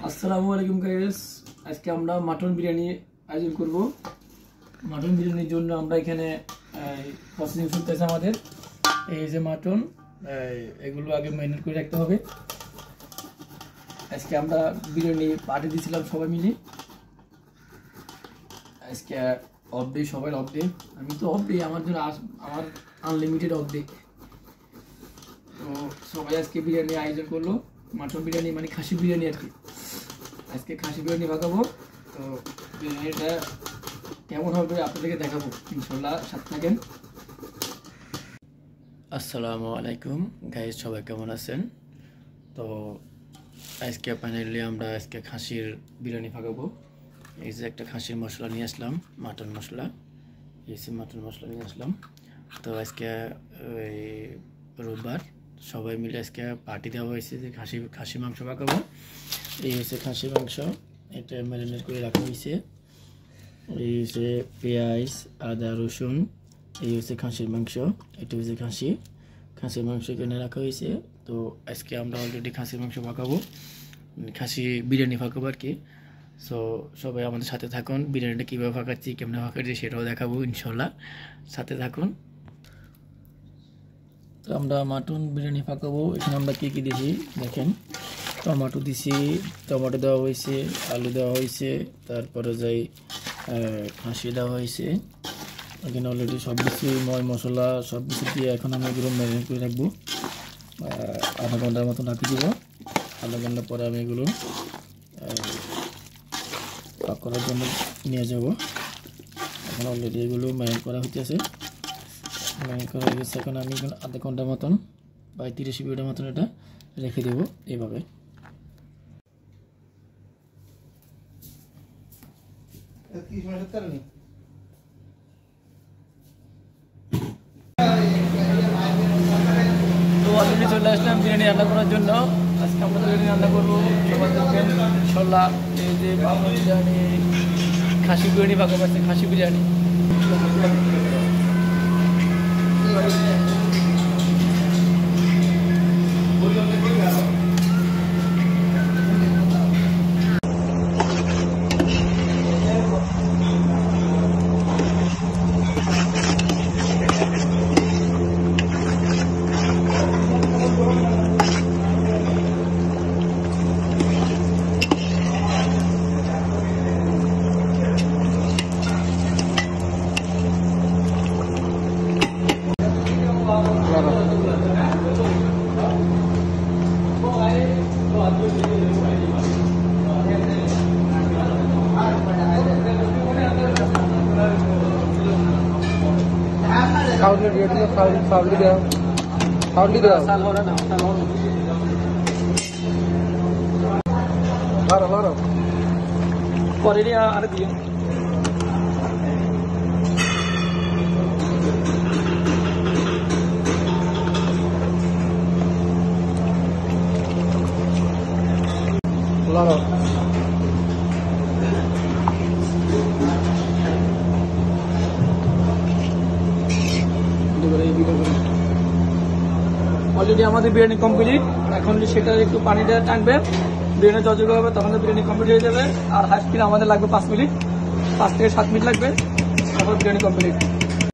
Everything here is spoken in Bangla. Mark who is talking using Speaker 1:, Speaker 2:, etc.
Speaker 1: আসসালামু আলাইকুম গাইস, আজকে আমরা মাটন বিরিয়ানি আয়োজন করব। মাটন বিরিয়ানির জন্য আমরা এখানে প্রসেসিং চলতেছে আমাদের। এই যে মাটন, এগুলো আগে ম্যারিনেট করে রাখতে হবে। আজকে আমরা বিরিয়ানি পার্টি দিয়েছিলাম সবাই মিলে। আজকে অফ ডে, সবাই অফ ডে। আমি তো অফ ডে, আমার জন্য আমার আনলিমিটেড অফ ডে। তো সবাই আজকে বিরিয়ানি আয়োজন করলো। মাটন বিরিয়ানি মানে খাসি বিরিয়ানি আর কি। আজকে খাসি বিরিয়ানি পাকাবো। তো বিরিয়ানিটা কেমন হবে আপনাদেরকে দেখাবো ইনশাল্লাহ, সাথে থাকেন। আসসালামু আলাইকুম গাইস, সবাই কেমন আছেন? তো আজকে ফাইনালি আমরা আজকে খাসির বিরিয়ানি পাকাবো। এই যে একটা খাসির মশলা নিয়ে আসলাম, মাটন মশলা। এই যে মাটন মশলা নিয়ে আসলাম। তো আজকে রোববার সবাই মিলে আজকে পার্টি দেওয়া হয়েছে যে খাসি মাংস পাকাবো। এই হচ্ছে খাসি মাংস, এটা ম্যারিনেট করে রাখা হয়েছে। এই হচ্ছে পেঁয়াজ, আদা, রসুন। এই হচ্ছে খাসির মাংস, এটা হচ্ছে খাসির মাংস এখানে রাখা হয়েছে। তো আজকে আমরা অলরেডি খাসির মাংস পাকাবো, খাসি বিরিয়ানি পাকাবো আর কি। সো সবাই আমাদের সাথে থাকুন, বিরিয়ানিটা কীভাবে পাকাচ্ছি, কেমনে পাকাচ্ছি সেটাও দেখাবো ইনশাল্লাহ, সাথে থাকুন। তো আমরা মাটন বিরিয়ানি পাকাবো। এখানে আমরা কী কী দিয়েছি দেখেন। টমেটো দিছি, টমেটো দেওয়া হয়েছে, আলু দেওয়া হয়েছে, তারপরে যাই খাসি দেওয়া হয়েছে। এখানে অলরেডি সব কিছু মশলা সব কিছু দিয়ে এখন আমি এগুলো ম্যারিনেট করে রাখবো। আধা ঘন্টার মতন রাখি দিব। আধা ঘন্টা পরে আমি এগুলো পাক করার জন্য নিয়ে যাব। এখন অলরেডি এগুলো ম্যারিনেট করা হইতেছে। ম্যারিনেট করা হয়ে গেছে। এখন আমি আধা ঘন্টার মতন বা 30 মিনিটের মতন এটা রেখে দেবো এইভাবে। তো অলরেডি চলে আসলাম বিরিয়ানি রান্না করার জন্য। আজকে আমরা বিরিয়ানি রান্না করবো, সবাই দেখবেন ইনশাল্লাহ। এই যে মাটন বিরিয়ানি, খাসি বিরিয়ানি পাকাবো, আছে খাসি বিরিয়ানি। পরে আর দিও অলরেডি আমাদের বিরিয়ানি কমপ্লিট। এখন সেটা একটু পানিটা টানবে, বিরিয়ানি যতটুকু হবে তখন বিরিয়ানি কমপ্লিট হয়ে যাবে। আর হাফ কিলো আমাদের লাগবে 5 মিনিট, 5 থেকে 7 মিনিট লাগবে, তারপর বিরিয়ানি কমপ্লিট।